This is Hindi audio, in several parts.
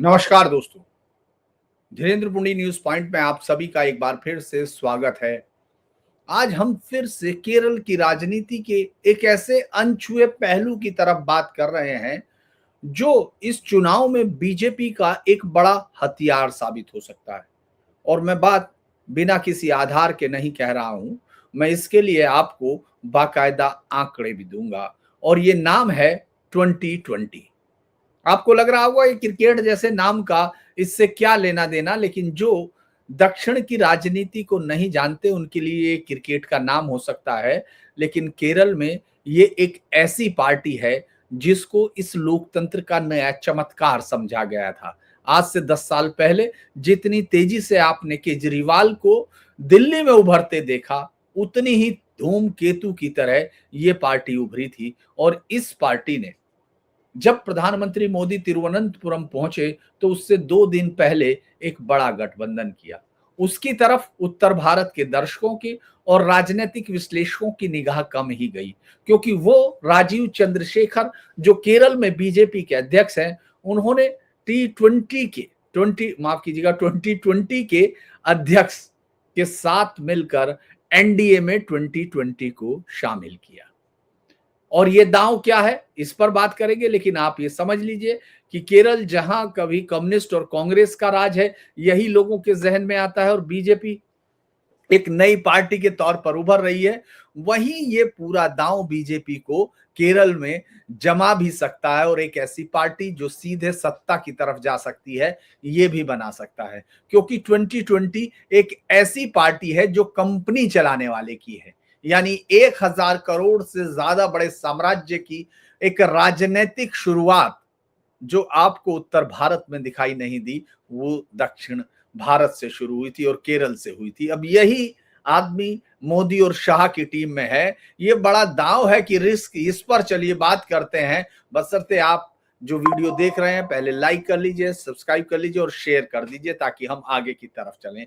नमस्कार दोस्तों। धीरेन्द्र पुंडी न्यूज पॉइंट में आप सभी का एक बार फिर से स्वागत है। आज हम फिर से केरल की राजनीति के एक ऐसे अनछुए पहलू की तरफ बात कर रहे हैं जो इस चुनाव में बीजेपी का एक बड़ा हथियार साबित हो सकता है। और मैं बात बिना किसी आधार के नहीं कह रहा हूं, मैं इसके लिए आपको बाकायदा आंकड़े भी दूंगा और ये नाम है 2020। आपको लग रहा होगा ये क्रिकेट जैसे नाम का इससे क्या लेना देना, लेकिन जो दक्षिण की राजनीति को नहीं जानते उनके लिए ये क्रिकेट का नाम हो सकता है। लेकिन केरल में ये एक ऐसी पार्टी है जिसको इस लोकतंत्र का नया चमत्कार समझा गया था। आज से 10 साल पहले जितनी तेजी से आपने केजरीवाल को दिल्ली में उभरते देखा, उतनी ही धूमकेतु की तरह ये पार्टी उभरी थी। और इस पार्टी ने जब प्रधानमंत्री मोदी तिरुवनंतपुरम पहुंचे तो उससे 2 दिन पहले एक बड़ा गठबंधन किया। उसकी तरफ उत्तर भारत के दर्शकों की और राजनीतिक विश्लेषकों की निगाह कम ही गई, क्योंकि वो राजीव चंद्रशेखर जो केरल में बीजेपी के अध्यक्ष हैं, उन्होंने T20 के अध्यक्ष के साथ मिलकर एनडीए में 2020 को शामिल किया। और ये दांव क्या है इस पर बात करेंगे, लेकिन आप ये समझ लीजिए कि केरल जहां कभी कम्युनिस्ट और कांग्रेस का राज है, यही लोगों के जहन में आता है और बीजेपी एक नई पार्टी के तौर पर उभर रही है, वहीं ये पूरा दांव बीजेपी को केरल में जमा भी सकता है और एक ऐसी पार्टी जो सीधे सत्ता की तरफ जा सकती है ये भी बना सकता है। क्योंकि 2020 एक ऐसी पार्टी है जो कंपनी चलाने वाले की है, यानी 1000 करोड़ से ज्यादा बड़े साम्राज्य की एक राजनीतिक शुरुआत जो आपको उत्तर भारत में दिखाई नहीं दी, वो दक्षिण भारत से शुरू हुई थी और केरल से हुई थी। अब यही आदमी मोदी और शाह की टीम में है। ये बड़ा दांव है कि रिस्क, इस पर चलिए बात करते हैं। बशर्ते आप जो वीडियो देख रहे हैं पहले लाइक कर लीजिए, सब्सक्राइब कर लीजिए और शेयर कर दीजिए ताकि हम आगे की तरफ चलें।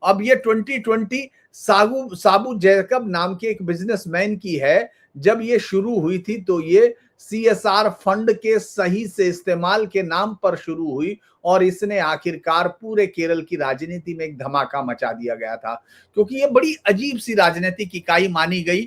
अब ये 2020 साबू जैकब नाम के एक बिजनेसमैन की है। जब ये शुरू हुई थी तो ये सीएसआर फंड के सही से इस्तेमाल के नाम पर शुरू हुई और इसने आखिरकार पूरे केरल की राजनीति में एक धमाका मचा दिया गया था, क्योंकि ये बड़ी अजीब सी राजनीतिक इकाई मानी गई।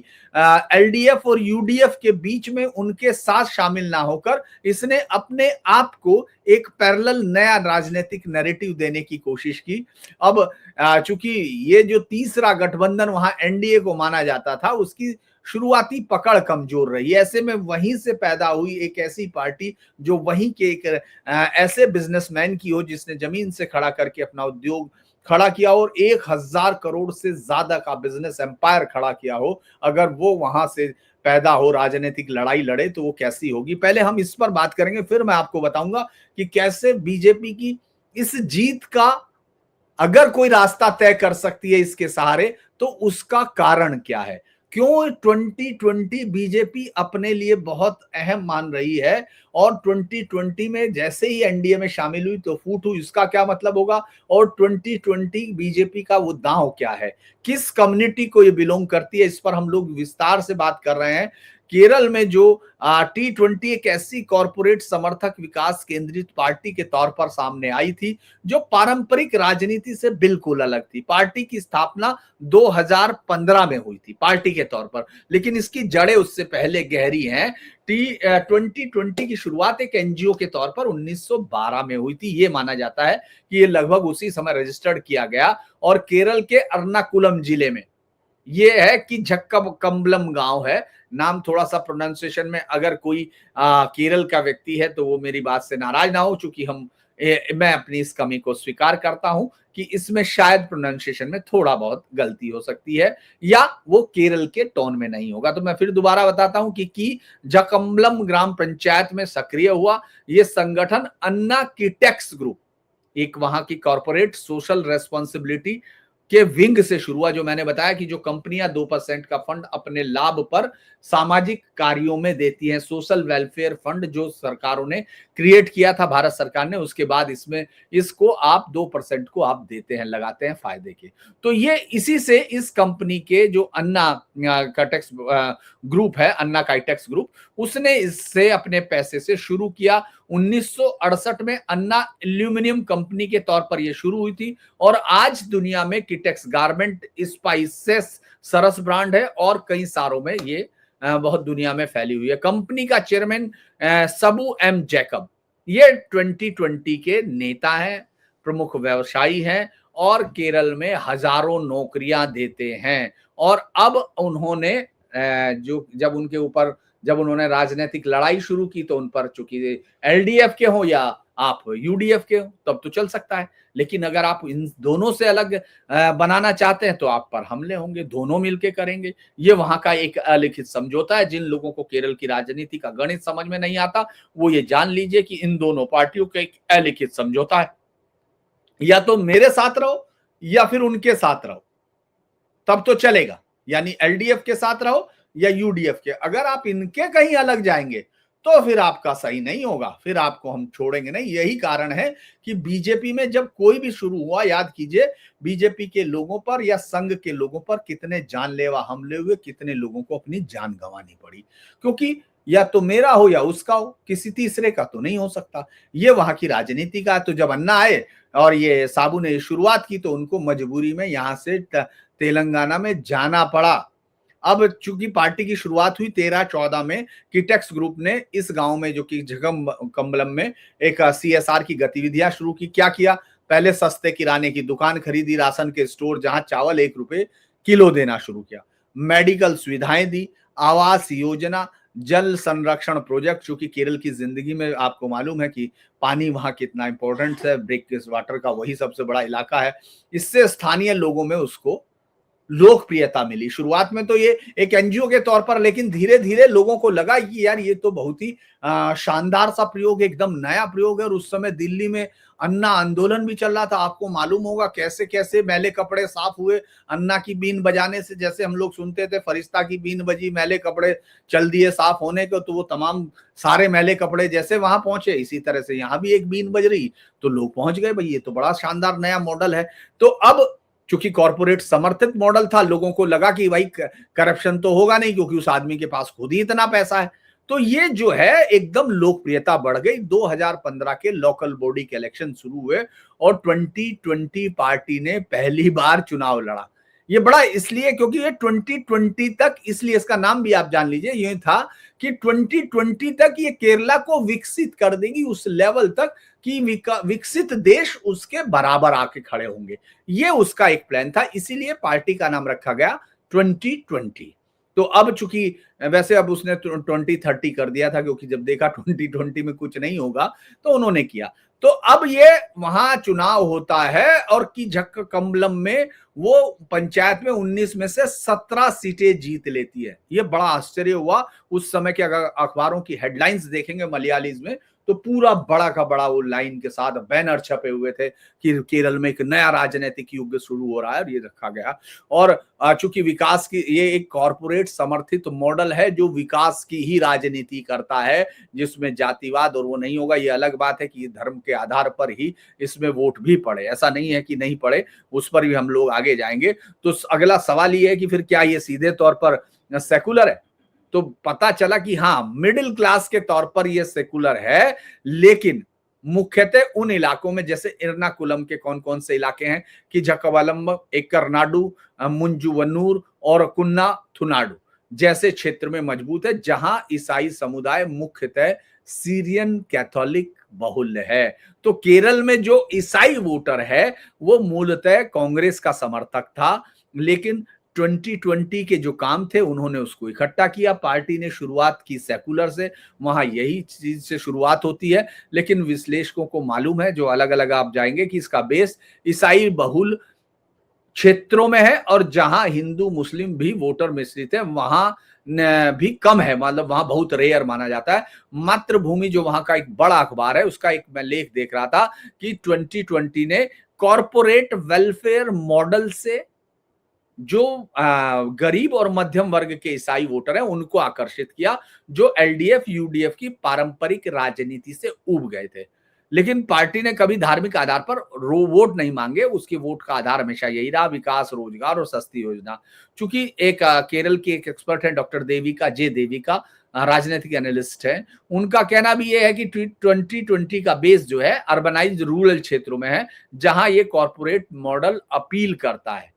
एलडीएफ और यूडीएफ के बीच में उनके साथ शामिल ना होकर इसने अपने आप को एक पैरेलल नया राजनीतिक नैरेटिव देने की कोशिश की। अब चूंकि ये जो तीसरा गठबंधन वहां एनडीए को माना जाता था, उसकी शुरुआती पकड़ कमजोर रही। ऐसे में वहीं से पैदा हुई एक ऐसी पार्टी जो वहीं के एक ऐसे बिजनेसमैन की हो जिसने जमीन से खड़ा करके अपना उद्योग खड़ा किया और 1000 करोड़ से ज्यादा का बिजनेस एम्पायर खड़ा किया हो। अगर वो वहां से पैदा हो, राजनीतिक लड़ाई लड़े, तो वो कैसी होगी। पहले हम इस पर बात करेंगे, फिर मैं आपको बताऊंगा कि कैसे बीजेपी की इस जीत का अगर कोई रास्ता तय कर सकती है इसके सहारे, तो उसका कारण क्या है। क्यों 2020 बीजेपी अपने लिए बहुत अहम मान रही है और 2020 में जैसे ही एनडीए में शामिल हुई तो फूट हुई, इसका क्या मतलब होगा। और 2020 बीजेपी का वो दांव क्या है, किस कम्युनिटी को ये बिलोंग करती है, इस पर हम लोग विस्तार से बात कर रहे हैं। केरल में जो T20 एक ऐसी कॉरपोरेट समर्थक विकास केंद्रित पार्टी के तौर पर सामने आई थी जो पारंपरिक राजनीति से बिल्कुल अलग थी। पार्टी की स्थापना 2015 में हुई थी पार्टी के तौर पर, लेकिन इसकी जड़ें उससे पहले गहरी हैं। T20 की शुरुआत एक एनजीओ के तौर पर 1912 में हुई थी। ये माना जाता है कि ये लगभग उसी समय रजिस्टर्ड किया गया और केरल के एर्नाकुलम जिले में ये है कि झक्कबकम्बलम गांव है। नाम थोड़ा सा प्रोनाउंसिएशन में अगर कोई केरल का व्यक्ति है तो वो मेरी बात से नाराज ना हो, चूंकि मैं अपनी इस कमी को स्वीकार करता हूं कि इसमें शायद प्रोनाउंसिएशन में थोड़ा बहुत गलती हो सकती है या वो केरल के टोन में नहीं होगा। तो मैं फिर दोबारा बताता हूं कि जकम्बलम ग्राम पंचायत में सक्रिय हुआ ये संगठन अन्ना कीटेक्स ग्रुप, एक वहां की कॉर्पोरेट सोशल रेस्पॉन्सिबिलिटी के विंग से शुरू हुआ। जो मैंने बताया कि जो कंपनियां 2% का फंड अपने लाभ पर सामाजिक कार्यों में देती हैं, सोशल वेलफेयर फंड जो सरकारों ने क्रिएट किया था, भारत सरकार ने, उसके बाद इसमें इसको आप 2% को आप देते हैं, लगाते हैं फायदे के। तो ये इसी से इस कंपनी के जो अन्ना काइटेक्स ग्रुप है, अन्ना काइटेक्स ग्रुप, उसने इससे अपने पैसे से शुरू किया। 1968 में अन्ना एल्यूमिनियम कंपनी के तौर पर यह शुरू हुई थी और आज दुनिया में किटेक्स गारमेंट, स्पाइसेस सरस ब्रांड है और कई सारों में ये बहुत दुनिया में फैली हुई है। कंपनी का चेयरमैन सबू एम जैकब, ये 2020 के नेता हैं, प्रमुख व्यवसायी हैं और केरल में हजारों नौकरियां देते हैं। और अब उन्होंने जो जब उन्होंने राजनीतिक लड़ाई शुरू की तो उन पर चूंकि एलडीएफ के हो या आप यूडीएफ के हो तब तो चल सकता है, लेकिन अगर आप इन दोनों से अलग बनाना चाहते हैं तो आप पर हमले होंगे, दोनों मिलके करेंगे। ये वहां का एक अलिखित समझौता है। जिन लोगों को केरल की राजनीति का गणित समझ में नहीं आता वो ये जान लीजिए कि इन दोनों पार्टियों का एक अलिखित समझौता है, या तो मेरे साथ रहो या फिर उनके साथ रहो, तब तो चलेगा। यानी एलडीएफ के साथ रहो या यूडीएफ के, अगर आप इनके कहीं अलग जाएंगे तो फिर आपका सही नहीं होगा, फिर आपको हम छोड़ेंगे नहीं। यही कारण है कि बीजेपी में जब कोई भी शुरू हुआ, याद कीजिए बीजेपी के लोगों पर या संघ के लोगों पर कितने जानलेवा हमले हुए, कितने लोगों को अपनी जान गंवानी पड़ी, क्योंकि या तो मेरा हो या उसका हो, किसी तीसरे का तो नहीं हो सकता। ये वहां की राजनीति का। तो जब अन्ना आए और ये साबू ने शुरुआत की तो उनको मजबूरी में यहां से तेलंगाना में जाना पड़ा। अब चूंकि पार्टी की शुरुआत हुई 13-14 में, किटेक्स ग्रुप ने इस गांव में जो कि जगम कम्बलम में एक सीएसआर की गतिविधियां शुरू की। क्या किया? पहले सस्ते किराने की दुकान खरीदी, राशन के स्टोर जहां चावल 1 रुपए किलो देना शुरू किया, मेडिकल सुविधाएं दी, आवास योजना, जल संरक्षण प्रोजेक्ट। चूंकि केरल की जिंदगी में आपको मालूम है कि पानी वहां कितना इंपॉर्टेंट है, ब्रेक वाटर का वही सबसे बड़ा इलाका है। इससे स्थानीय लोगों में उसको लोकप्रियता मिली। शुरुआत में तो ये एक एनजीओ के तौर पर, लेकिन धीरे धीरे लोगों को लगा कि यार ये तो बहुत ही शानदार सा प्रयोग, एकदम नया प्रयोग है। और उस समय दिल्ली में अन्ना आंदोलन भी चल रहा था। आपको मालूम होगा कैसे कैसे मैले कपड़े साफ हुए अन्ना की बीन बजाने से। जैसे हम लोग सुनते थे फरिश्ता की बीन बजी, मैले कपड़े चल दिए साफ होने को, तो वो तमाम सारे मैले कपड़े जैसे वहां पहुंचे, इसी तरह से यहाँ भी एक बीन बज रही तो लोग पहुंच गए, भाई ये तो बड़ा शानदार नया मॉडल है। तो अब चूंकि कॉर्पोरेट समर्थित मॉडल था, लोगों को लगा कि भाई करप्शन तो होगा नहीं क्योंकि उस आदमी के पास खुद ही इतना पैसा है। तो ये जो है एकदम लोकप्रियता बढ़ गई। 2015 के लोकल बॉडी के इलेक्शन शुरू हुए और 2020 पार्टी ने पहली बार चुनाव लड़ा। ये बड़ा इसलिए क्योंकि ये 2020 तक, इसलिए इसका नाम भी आप जान लीजिए, ये था कि 2020 तक ये केरला को विकसित कर देगी उस लेवल तक कि विकसित देश उसके बराबर आके खड़े होंगे। ये उसका एक प्लान था, इसीलिए पार्टी का नाम रखा गया 2020। तो अब चूंकि वैसे अब उसने 2030 कर दिया था, क्योंकि जब देखा 2020 में कुछ नहीं होगा तो उन्होंने किया। तो अब ये वहां चुनाव होता है और की झक्क कम्बलम में वो पंचायत में 19 में से 17 सीटें जीत लेती है। ये बड़ा आश्चर्य हुआ उस समय के। अगर अखबारों की हेडलाइंस देखेंगे मलयालीज में तो पूरा बड़ा का बड़ा वो लाइन के साथ बैनर छपे हुए थे कि केरल में एक नया राजनीतिक युग शुरू हो रहा है, और ये रखा गया। और चूंकि विकास की ये एक कॉरपोरेट समर्थित मॉडल है जो विकास की ही राजनीति करता है, जिसमें जातिवाद और वो नहीं होगा। ये अलग बात है कि धर्म के आधार पर ही इसमें वोट भी पड़े, ऐसा नहीं है कि नहीं पड़े, उस पर भी हम लोग आगे जाएंगे। तो अगला सवाल ये है कि फिर क्या ये सीधे तौर पर सेकुलर है? तो पता चला कि हाँ, मिडिल क्लास के तौर पर यह सेकुलर है, लेकिन मुख्यतः उन इलाकों में, जैसे एर्नाकुलम के कौन कौन से इलाके हैं कि जकवालम, एकरनाडु, मुंजुवन्नूर और कुन्ना थुनाडु जैसे क्षेत्र में मजबूत है, जहां ईसाई समुदाय मुख्यतः सीरियन कैथोलिक बहुल है। तो केरल में जो ईसाई वोटर है वो मूलतः कांग्रेस का समर्थक था, लेकिन 2020 के जो काम थे उन्होंने उसको इकट्ठा किया। पार्टी ने शुरुआत की सेकुलर से, वहां यही चीज से शुरुआत होती है, लेकिन विश्लेषकों को मालूम है, जो अलग अलग आप जाएंगे, कि इसका बेस ईसाई बहुल क्षेत्रों में है और जहां हिंदू मुस्लिम भी वोटर मिश्रित है वहां भी कम है, मतलब वहां बहुत रेयर माना जाता है। मातृभूमि जो वहां का एक बड़ा अखबार है, उसका एक मैं लेख देख रहा था कि 2020 ने कॉरपोरेट वेलफेयर मॉडल से जो गरीब और मध्यम वर्ग के ईसाई वोटर हैं उनको आकर्षित किया, जो एलडीएफ यूडीएफ की पारंपरिक राजनीति से उब गए थे। लेकिन पार्टी ने कभी धार्मिक आधार पर वोट नहीं मांगे। उसके वोट का आधार हमेशा यही रहा, विकास, रोजगार और सस्ती योजना। चूंकि एक केरल की एक एक्सपर्ट है डॉक्टर देविका, राजनीतिक एनालिस्ट है, उनका कहना भी ये है कि 2020 का बेस जो है अर्बनाइज्ड रूरल क्षेत्रों में है, जहां ये कॉर्पोरेट मॉडल अपील करता है,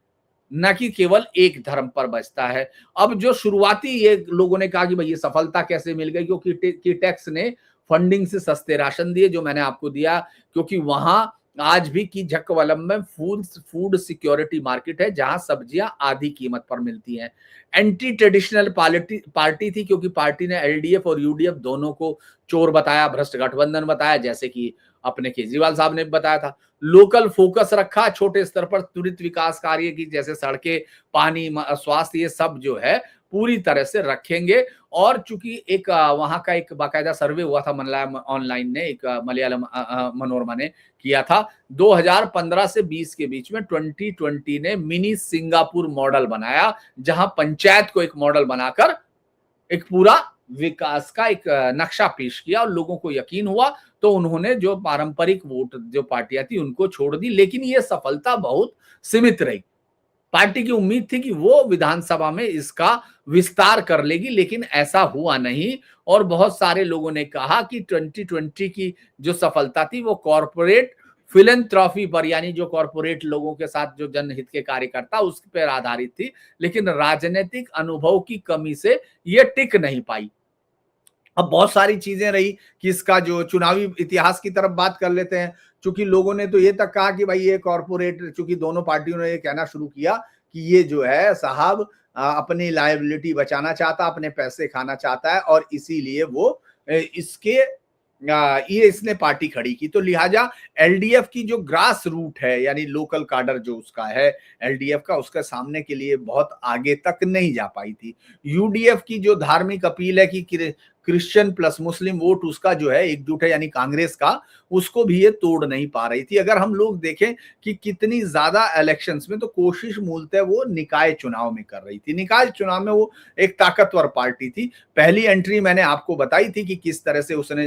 न कि केवल एक धर्म पर बचता है। अब जो शुरुआती ये लोगों ने कहा कि भाई ये सफलता कैसे मिल गई, क्योंकि टैक्स ने फंडिंग से सस्ते राशन दिए, जो मैंने आपको दिया, क्योंकि वहां आज भी की झक्कवलम में फूड सिक्योरिटी मार्केट है, जहां सब्जियां आधी कीमत पर मिलती हैं। एंटी ट्रेडिशनल पार्टी थी, क्योंकि पार्टी ने एलडीएफ और यूडीएफ दोनों को चोर बताया, भ्रष्ट गठबंधन बताया, जैसे कि अपने केजरीवाल साहब ने बताया था। लोकल फोकस रखा, छोटे स्तर पर त्वरित विकास कार्य की, जैसे सड़कें, पानी, स्वास्थ्य, ये सब जो है पूरी तरह से रखेंगे। और चूंकि एक वहां का एक बाकायदा सर्वे हुआ था मलयालम ऑनलाइन ने, एक मलयालम मनोरमा ने किया था, 2015 से 20 के बीच में 2020 ने मिनी सिंगापुर मॉडल बनाया, जहां पंचायत को एक मॉडल बनाकर एक पूरा विकास का एक नक्शा पेश किया, और लोगों को यकीन हुआ, तो उन्होंने जो पारंपरिक वोट जो पार्टियां थी उनको छोड़ दी। लेकिन ये सफलता बहुत सीमित रही। पार्टी की उम्मीद थी कि वो विधानसभा में इसका विस्तार कर लेगी, लेकिन ऐसा हुआ नहीं। और बहुत सारे लोगों ने कहा कि 2020 की जो सफलता थी वो कॉर्पोरेट फिलैंथ्रॉपी पर, यानी जो कॉर्पोरेट लोगों के साथ जो जनहित के कार्यकर्ता उस पर आधारित थी, लेकिन राजनीतिक अनुभव की कमी से ये टिक नहीं पाई। अब बहुत सारी चीजें रही कि इसका जो चुनावी इतिहास की तरफ बात कर लेते हैं। चूंकि लोगों ने तो ये तक कहा कि भाई ये कॉर्पोरेट, चूंकि दोनों पार्टियों ने ये कहना शुरू किया कि ये जो है साहब अपनी लायबिलिटी बचाना चाहता, अपने पैसे खाना चाहता है, और इसीलिए वो इसके ये इसने पार्टी खड़ी की। तो लिहाजा एलडीएफ की जो ग्रास रूट है, यानी लोकल काडर जो उसका है एलडीएफ का, उसका सामने के लिए बहुत आगे तक नहीं जा पाई थी। यूडीएफ की जो धार्मिक अपील है कि क्रिश्चियन प्लस मुस्लिम वोट उसका जो है एकजुट है, यानी कांग्रेस का, उसको भी ये तोड़ नहीं पा रही थी। अगर हम लोग देखें कि कितनी ज्यादा इलेक्शंस में, तो कोशिश मूलतः वो निकाय चुनाव में कर रही थी। निकाय चुनाव में वो एक ताकतवर पार्टी थी। पहली एंट्री मैंने आपको बताई थी कि किस तरह से उसने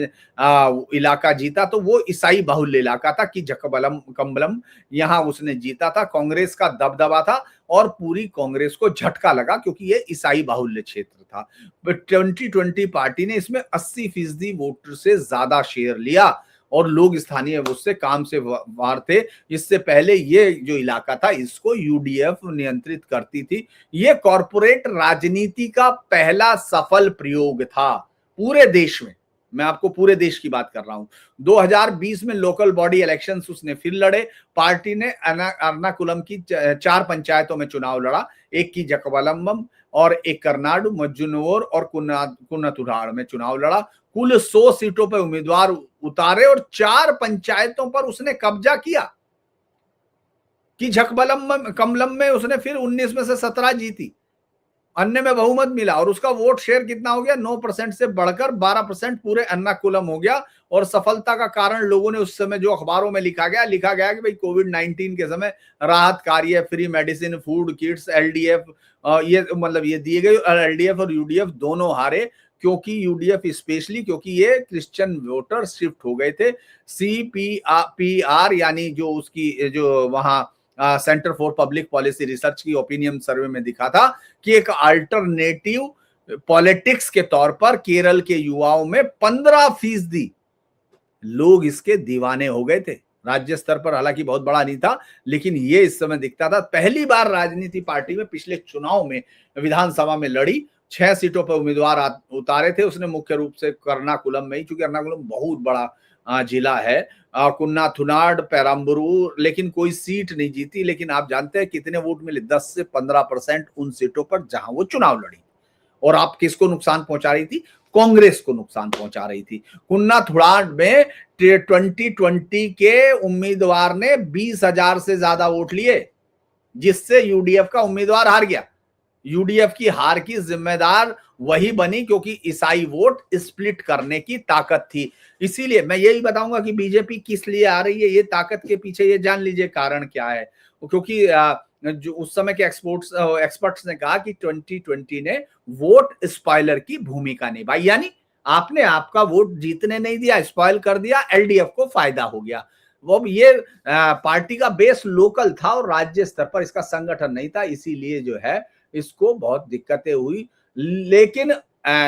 इलाका जीता, तो वो ईसाई बाहुल्य इलाका था कि जकबलम कम्बलम, यहाँ उसने जीता था। कांग्रेस का दबदबा था और पूरी कांग्रेस को झटका लगा, क्योंकि ये ईसाई बाहुल्य क्षेत्र था। 2020 पार्टी ने इसमें 80% वोटर से ज्यादा शेयर लिया, और लोग स्थानीय उससे काम से वार थे। इससे पहले ये जो इलाका था इसको यूडीएफ नियंत्रित करती थी। ये कॉर्पोरेट राजनीति का पहला सफल प्रयोग था पूरे देश में। मैं आपको पूरे देश की बात कर रहा हूं। 2020 में लोकल बॉडी इलेक्शंस उसने फिर लड़े। पार्टी ने एर्नाकुलम की 4 पंचायतों में चुनाव लड़ा, एक की जकवलंबम और एक करनाडु, मज्जुनोर और कुन्नतुराड़ में चुनाव लड़ा। कुल 100 सीटों पर उम्मीदवार उतारे और 4 पंचायतों पर उसने कब्जा किया। कि झकबलम कमलम में उसने फिर 19 में से 17 जीती, अन्य में बहुमत मिला, और उसका वोट शेयर कितना हो गया, 9% से बढ़कर 12% पूरे एर्नाकुलम हो गया। और सफलता का कारण लोगों ने उस समय जो अखबारों में लिखा गया कि भाई कोविड-19 के समय राहत कार्य, free medicine, food kits, LDF, ये मतलब ये दिए गए। एलडीएफ और यूडीएफ दोनों हारे, क्योंकि यूडीएफ स्पेशली, क्योंकि ये क्रिश्चियन वोटर शिफ्ट हो गए थे। सीपीआर यानी जो उसकी जो वहां centre for public policy research की ओपिनियन सर्वे में दिखा था कि एक अल्टरनेटिव पॉलिटिक्स के तौर पर केरल के युवाओं में 15% लोग इसके दीवाने हो गए थे। राज्य स्तर पर हालांकि बहुत बड़ा नहीं था, लेकिन ये इस समय दिखता था। पहली बार राजनीति पार्टी में पिछले चुनाव में विधानसभा में लड़ी, 6 सीटों पर उम्मीदवार उतारे थे उसने, मुख्य रूप से कर्नाकुलम में ही, चूंकि एर्नाकुलम बहुत बड़ा जिला है, कुन्नाथुनाड, पेराम्बरू, लेकिन कोई सीट नहीं जीती। लेकिन आप जानते हैं कितने वोट मिले, 10 से 15% उन सीटों पर जहां वो चुनाव लड़ी। और आप किसको नुकसान पहुंचा रही थी? कांग्रेस को नुकसान पहुंचा रही थी। कुन्नाथुनाड में 2020 के उम्मीदवार ने 20,000 से ज्यादा वोट लिए, जिससे यूडीएफ का उम्मीदवार हार गया। यूडीएफ की हार की जिम्मेदार वही बनी, क्योंकि ईसाई वोट स्प्लिट करने की ताकत थी। इसीलिए मैं यही बताऊंगा कि बीजेपी किस लिए आ रही है, ये ताकत के पीछे ये जान लीजिए कारण क्या है। क्योंकि जो उस समय के एक्सपर्ट्स ने कहा कि 2020 ने वोट स्पॉइलर की भूमिका निभाई, यानी आपने आपका वोट जीतने नहीं दिया, स्पॉइल कर दिया, एलडीएफ को फायदा हो गया। वो ये पार्टी का बेस लोकल था और राज्य स्तर पर इसका संगठन नहीं था, इसीलिए जो है इसको बहुत दिक्कतें हुई। लेकिन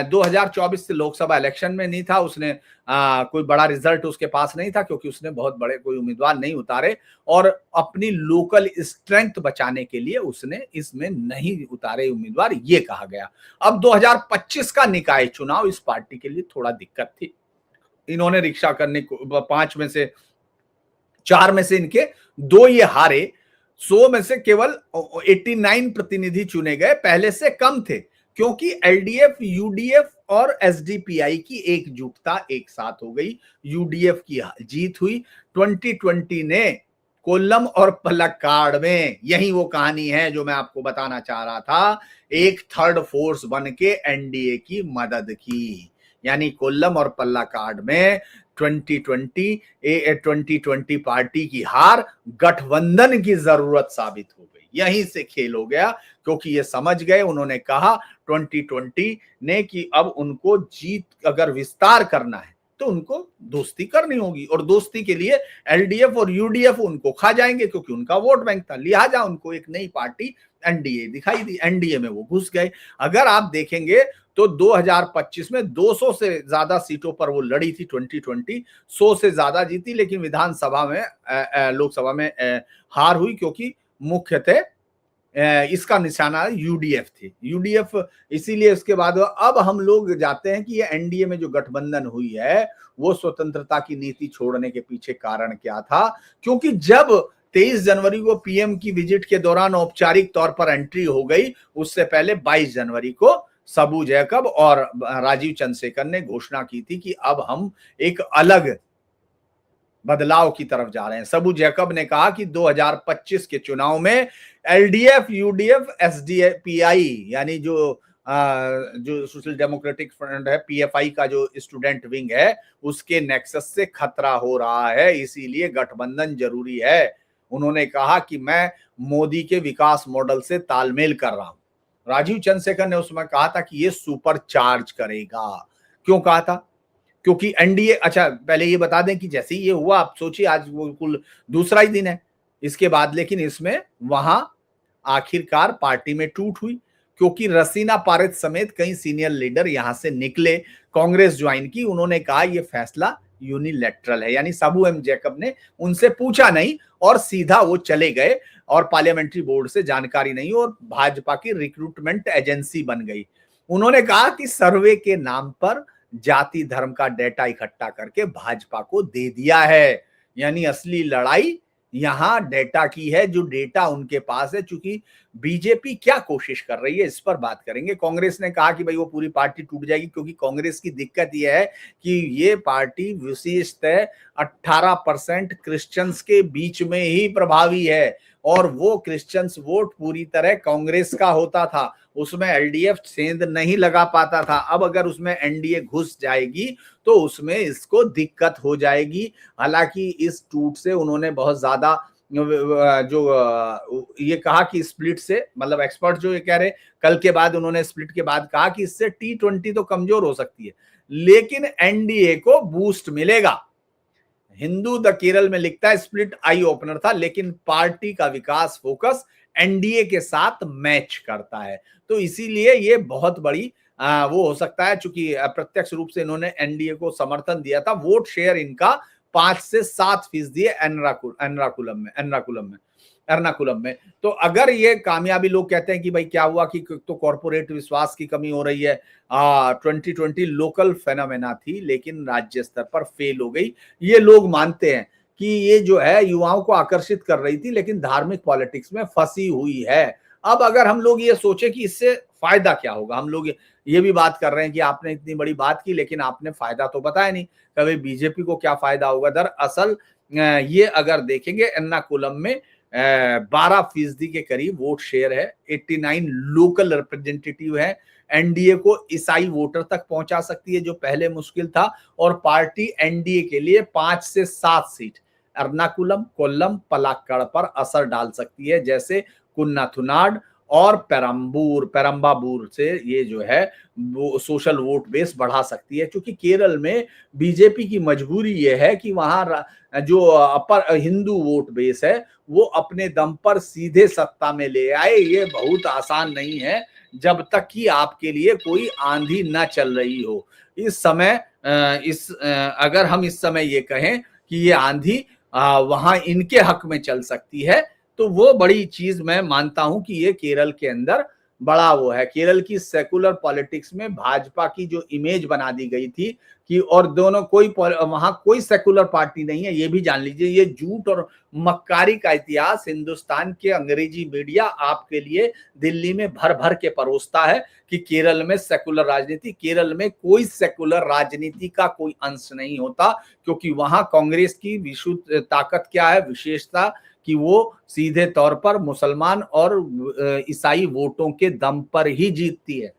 2024 से लोकसभा इलेक्शन में नहीं था, उसने कोई बड़ा रिजल्ट उसके पास नहीं था क्योंकि उसने बहुत बड़े कोई उम्मीदवार नहीं उतारे और अपनी लोकल स्ट्रेंथ बचाने के लिए उसने इसमें नहीं उतारे उम्मीदवार, ये कहा गया। अब 2025 का निकाय चुनाव इस पार्टी के लिए थोड़ा दिक्कत थी। इन्होंने रिक्शा करने को 5 में से 4 में से इनके 2 ये हारे, 100 में से केवल 89 प्रतिनिधि चुने गए, पहले से कम थे क्योंकि एलडीएफ, यूडीएफ और एसडीपीआई की एकजुटता एक साथ हो गई, यूडीएफ की जीत हुई। 2020 ने कोल्लम और पलक्काड़ में, यही वो कहानी है जो मैं आपको बताना चाह रहा था, एक थर्ड फोर्स बन के एनडीए की मदद की। यानी कोल्लम और पलक्काड़ में 2020 पार्टी की हार गठबंधन की जरूरत साबित हो गई। यहीं से खेल हो गया क्योंकि ये समझ गए, उन्होंने कहा 2020 ने कि अब उनको जीत अगर विस्तार करना है तो उनको दोस्ती करनी होगी और दोस्ती के लिए एलडीएफ और यूडीएफ उनको खा जाएंगे क्योंकि उनका वोट बैंक था, लिहाजा उनको एक नई पार्टी एनडीए दिखाई दी, एनडीए में वो घुस गए। अगर आप देखेंगे तो 2025 में 200 से ज्यादा सीटों पर वो लड़ी थी, 2020 100 से ज्यादा जीती, लेकिन विधानसभा में लोकसभा में हार हुई क्योंकि मुख्यतः इसका निशाना यूडीएफ थी, यूडीएफ। इसीलिए उसके बाद अब हम लोग जाते हैं कि ये एनडीए में जो गठबंधन हुई है वो स्वतंत्रता की नीति छोड़ने के पीछे कारण क्या था, क्योंकि जब 23 जनवरी को पीएम की विजिट के दौरान औपचारिक तौर पर एंट्री हो गई, उससे पहले 22 जनवरी को सबू जैकब और राजीव चंद्रशेखर ने घोषणा की थी कि अब हम एक अलग बदलाव की तरफ जा रहे हैं। सबू जैकब ने कहा कि 2025 के चुनाव में एलडीएफ, यूडीएफ, एसडीपीआई यानी जो सोशल डेमोक्रेटिक फ्रंट है, पीएफआई का जो स्टूडेंट विंग है, उसके नेक्सस से खतरा हो रहा है, इसीलिए गठबंधन जरूरी है। उन्होंने कहा कि मैं मोदी के विकास मॉडल से तालमेल कर रहा हूं। राजीव चंद्रशेखर ने उसमें कहा था कि ये सुपर चार्ज करेगा। क्यों कहा था? क्योंकि एनडीए, अच्छा पहले ये बता दें कि जैसे ही ये हुआ, आप सोचिए आज बिल्कुल दूसरा ही दिन है इसके बाद, लेकिन इसमें वहां आखिरकार पार्टी में टूट हुई क्योंकि रसीना पारित समेत कई सीनियर लीडर यहां से निकले, कांग्रेस ज्वाइन की। उन्होंने कहा यह फैसला यूनिलैटरल है, यानी सबू एम जैकब ने उनसे पूछा नहीं और सीधा वो चले गए और पार्लियामेंट्री बोर्ड से जानकारी नहीं और भाजपा की रिक्रूटमेंट एजेंसी बन गई। उन्होंने कहा कि सर्वे के नाम पर जाति धर्म का डेटा इकट्ठा करके भाजपा को दे दिया है, यानी असली लड़ाई यहां डेटा की है, जो डेटा उनके पास है। चूंकि बीजेपी क्या कोशिश कर रही है इस पर बात करेंगे। कांग्रेस ने कहा कि भाई वो पूरी पार्टी टूट जाएगी क्योंकि कांग्रेस की दिक्कत यह है कि ये पार्टी विशेषतः 18% क्रिश्चियंस के बीच में ही प्रभावी है और वो क्रिश्चियंस वोट पूरी तरह कांग्रेस का होता था, उसमें एलडीएफ सेंध नहीं लगा पाता था। अब अगर उसमें एनडीए घुस जाएगी तो उसमें इसको दिक्कत हो जाएगी। हालांकि इस टूट से उन्होंने बहुत ज्यादा जो ये कहा कि स्प्लिट से, मतलब एक्सपर्ट जो ये कह रहे, कल के बाद उन्होंने स्प्लिट के बाद कहा कि इससे T20 तो कमजोर हो सकती है लेकिन एनडीए को बूस्ट मिलेगा। हिंदू द केरल में लिखता है स्प्लिट आई ओपनर था, लेकिन पार्टी का विकास फोकस एनडीए के साथ मैच करता है, तो इसीलिए ये बहुत बड़ी वो हो सकता है। चूंकि प्रत्यक्ष रूप से इन्होंने एनडीए को समर्थन दिया था, वोट शेयर इनका 5 से 7% है एर्नाकुलम में। तो अगर ये कामयाबी, लोग कहते हैं कि भाई क्या हुआ कि तो कॉर्पोरेट विश्वास की कमी हो रही है, 2020 लोकल फेनोमेना थी लेकिन राज्य स्तर पर फेल हो गई। ये लोग मानते हैं कि ये जो है युवाओं को आकर्षित कर रही थी लेकिन धार्मिक पॉलिटिक्स में फंसी हुई है। अब अगर हम लोग ये सोचे कि इससे फायदा क्या होगा, हम लोग ये भी बात कर रहे हैं कि आपने इतनी बड़ी बात की लेकिन आपने फायदा तो बताया नहीं, कभी बीजेपी को क्या फायदा होगा। दरअसल ये अगर देखेंगे एर्नाकुलम में 12% के करीब वोट शेयर है, 89 लोकल रिप्रेजेंटेटिव है, एनडीए को ईसाई वोटर तक पहुंचा सकती है जो पहले मुश्किल था, और पार्टी एनडीए के लिए 5 से 7 सीट एर्नाकुलम, कोल्लम, पलाक्कड़ पर असर डाल सकती है, जैसे कुन्नाथुनाड और पेरम्बाबूर से ये जो है वो सोशल वोट बेस बढ़ा सकती है, क्योंकि केरल में बीजेपी की मजबूरी ये है कि वहां जो अपर हिंदू वोट बेस है वो अपने दम पर सीधे सत्ता में ले आए। ये बहुत आसान नहीं है जब तक कि आपके लिए कोई आंधी न चल रही हो। इस समय अगर हम इस समय ये कहें कि ये आंधी वहां इनके हक में चल सकती है, तो वो बड़ी चीज मैं मानता हूं कि ये केरल के अंदर बड़ा वो है। केरल की सेकुलर पॉलिटिक्स में भाजपा की जो इमेज बना दी गई थी कि और दोनों वहां कोई सेकुलर पार्टी नहीं है, ये भी जान लीजिए। ये झूठ और मक्कारी का इतिहास हिंदुस्तान के अंग्रेजी मीडिया आपके लिए दिल्ली में भर भर के परोसता है कि केरल में सेकुलर राजनीति, केरल में कोई सेकुलर राजनीति का कोई अंश नहीं होता, क्योंकि वहां कांग्रेस की विशुद्ध ताकत क्या है, विशेषता कि वो सीधे तौर पर मुसलमान और ईसाई वोटों के दम पर ही जीतती है,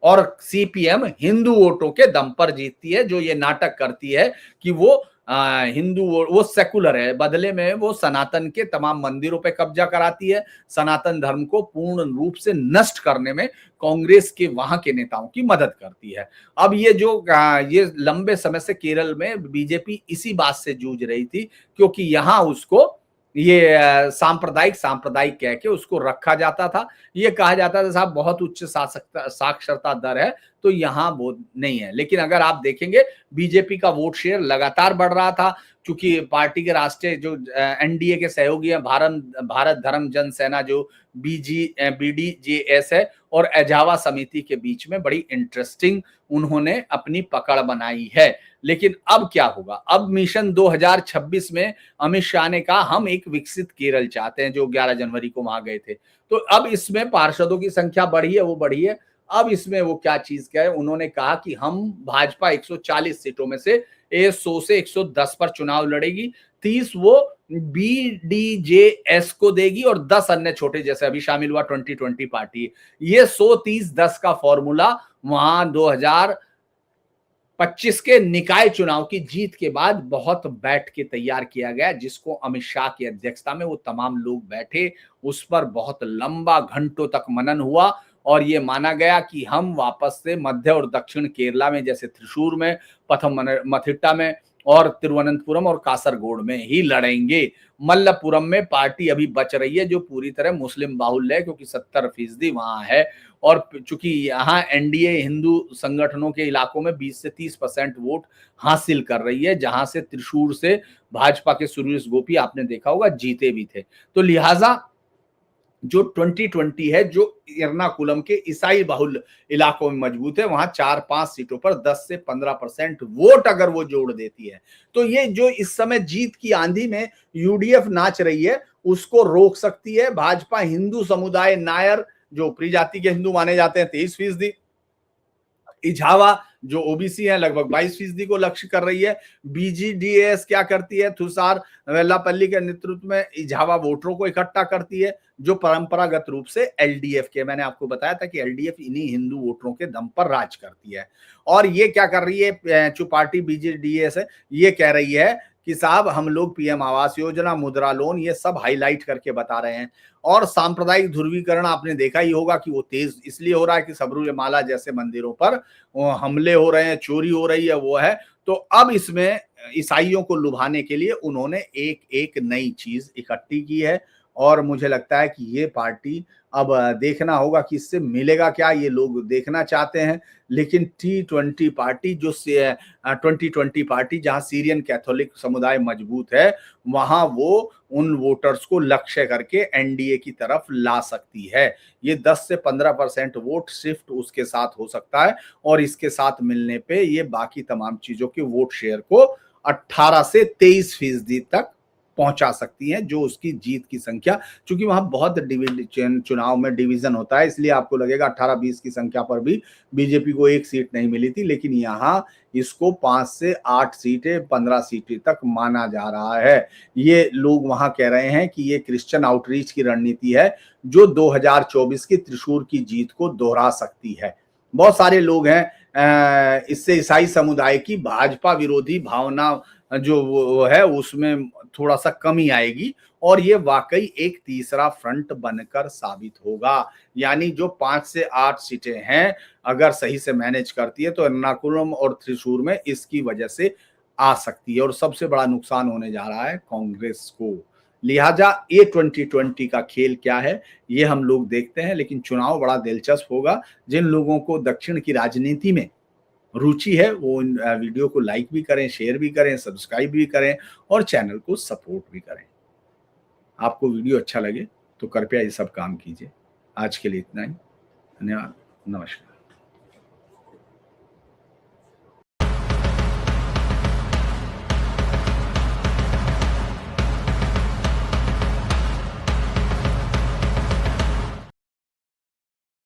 और सीपीएम हिंदू वोटों के दम पर जीतती है। जो ये नाटक करती है कि वो हिंदू वो सेकुलर है, बदले में वो सनातन के तमाम मंदिरों पे कब्जा कराती है। सनातन धर्म को पूर्ण रूप से नष्ट करने में कांग्रेस के वहां के नेताओं की मदद करती है। अब ये लंबे समय से केरल में बीजेपी इसी बात से जूझ रही थी, क्योंकि यहां उसको ये सांप्रदायिक सांप्रदायिक कह के उसको रखा जाता था। ये कहा जाता था साहब बहुत उच्च साक्षरता दर है, तो यहाँ वो नहीं है। लेकिन अगर आप देखेंगे बीजेपी का वोट शेयर लगातार बढ़ रहा था, क्योंकि पार्टी के राष्ट्रीय जो एनडीए के सहयोगी हैं, भारत धर्म जन सेना जो बीडीजेएस है और एजावा समिति के बीच में बड़ी इंटरेस्टिंग उन्होंने अपनी पकड़ बनाई है। लेकिन अब क्या होगा? अब मिशन 2026 में अमित शाह ने कहा हम एक विकसित केरल चाहते हैं, जो 11 जनवरी को वहां गए थे। तो अब इसमें पार्षदों की संख्या बढ़ी है, वो बढ़ी है। अब इसमें वो क्या चीज क्या है, उन्होंने कहा कि हम भाजपा 140 सीटों में से 100 से 110 पर चुनाव लड़ेगी, 30 वो बीडीजेएस को देगी और 10 अन्य छोटे, जैसे अभी शामिल हुआ 2020 पार्टी। ये 100-30-10 का फॉर्मूला वहां 2025 के निकाय चुनाव की जीत के बाद बहुत बैठ के तैयार किया गया, जिसको अमित शाह की अध्यक्षता में वो तमाम लोग बैठे, उस पर बहुत लंबा घंटों तक मनन हुआ और ये माना गया कि हम वापस से मध्य और दक्षिण केरला में, जैसे त्रिशूर में, पथमथिट्टा में और तिरुवनंतपुरम और कासरगोड में ही लड़ेंगे। मल्लपुरम में पार्टी अभी बच रही है, जो पूरी तरह मुस्लिम बाहुल्य है, क्योंकि 70% वहां है। और चूंकि यहाँ एनडीए हिंदू संगठनों के इलाकों में 20 से 30% वोट हासिल कर रही है, जहां से त्रिशूर से भाजपा के सुरेश गोपी आपने देखा होगा जीते भी थे। तो लिहाजा जो 2020 है, जो एर्नाकुलम के ईसाई बाहुल इलाकों में मजबूत है, वहां 4-5 सीटों पर 10 से 15% वोट अगर वो जोड़ देती है, तो ये जो इस समय जीत की आंधी में यूडीएफ नाच रही है, उसको रोक सकती है। भाजपा हिंदू समुदाय, नायर जो ऊपरी जाति के हिंदू माने जाते हैं 23%, इझावा जो ओबीसी है लगभग 22% को लक्ष्य कर रही है। बीजीडीएस क्या करती है, तुषार वेल्लापल्ली के नेतृत्व में इझावा वोटरों को इकट्ठा करती है, जो परंपरागत रूप से एलडीएफ के, मैंने आपको बताया था कि एलडीएफ इन्हीं हिंदू वोटरों के दम पर राज करती है। और ये क्या कर रही है, जो पार्टी बीजीडीएस है, ये कह रही है कि साहब हम लोग पीएम आवास योजना, मुद्रा लोन, ये सब हाईलाइट करके बता रहे हैं। और सांप्रदायिक ध्रुवीकरण आपने देखा ही होगा कि वो तेज इसलिए हो रहा है कि सबरीमाला जैसे मंदिरों पर हमले हो रहे हैं, चोरी हो रही है, वो है। तो अब इसमें ईसाइयों को लुभाने के लिए उन्होंने एक एक नई चीज इकट्ठी की है, और मुझे लगता है कि ये पार्टी अब देखना होगा कि इससे मिलेगा क्या, ये लोग देखना चाहते हैं। लेकिन T20 पार्टी, जो 2020 पार्टी जहां सीरियन कैथोलिक समुदाय मजबूत है, वहां वो उन वोटर्स को लक्ष्य करके एनडीए की तरफ ला सकती है। ये 10 से 15% वोट शिफ्ट उसके साथ हो सकता है, और इसके साथ मिलने पे ये बाकी तमाम चीजों के वोट शेयर को 18 से 23% तक पहुंचा सकती हैं, जो उसकी जीत की संख्या, क्योंकि वहां बहुत चुनाव में डिवीजन होता है, इसलिए आपको लगेगा 18-20 की संख्या पर भी बीजेपी को एक सीट नहीं मिली थी, लेकिन यहां इसको 5 से 8 सीटें, 15 सीटें तक माना जा रहा है। ये लोग वहां कह रहे हैं कि ये क्रिश्चियन आउटरीच की रणनीति है, जो 2024 की त्रिशूर की जीत को दोहरा सकती है। बहुत सारे लोग हैं इससे ईसाई समुदाय की भाजपा विरोधी भावना जो वो है उसमें थोड़ा सा कमी आएगी और ये वाकई एक तीसरा फ्रंट बनकर साबित होगा। यानी जो 5 से 8 सीटें हैं, अगर सही से मैनेज करती है तो एर्नाकुलम और थ्रिशूर में इसकी वजह से आ सकती है और सबसे बड़ा नुकसान होने जा रहा है कांग्रेस को। लिहाजा ये 2020 का खेल क्या है, ये हम लोग देखते हैं, लेकिन चुनाव बड़ा दिलचस्प होगा। जिन लोगों को दक्षिण की राजनीति में रुचि है वो इन वीडियो को लाइक भी करें, शेयर भी करें, सब्सक्राइब भी करें और चैनल को सपोर्ट भी करें। आपको वीडियो अच्छा लगे तो कृपया ये सब काम कीजिए। आज के लिए इतना ही। धन्यवाद। नमस्कार।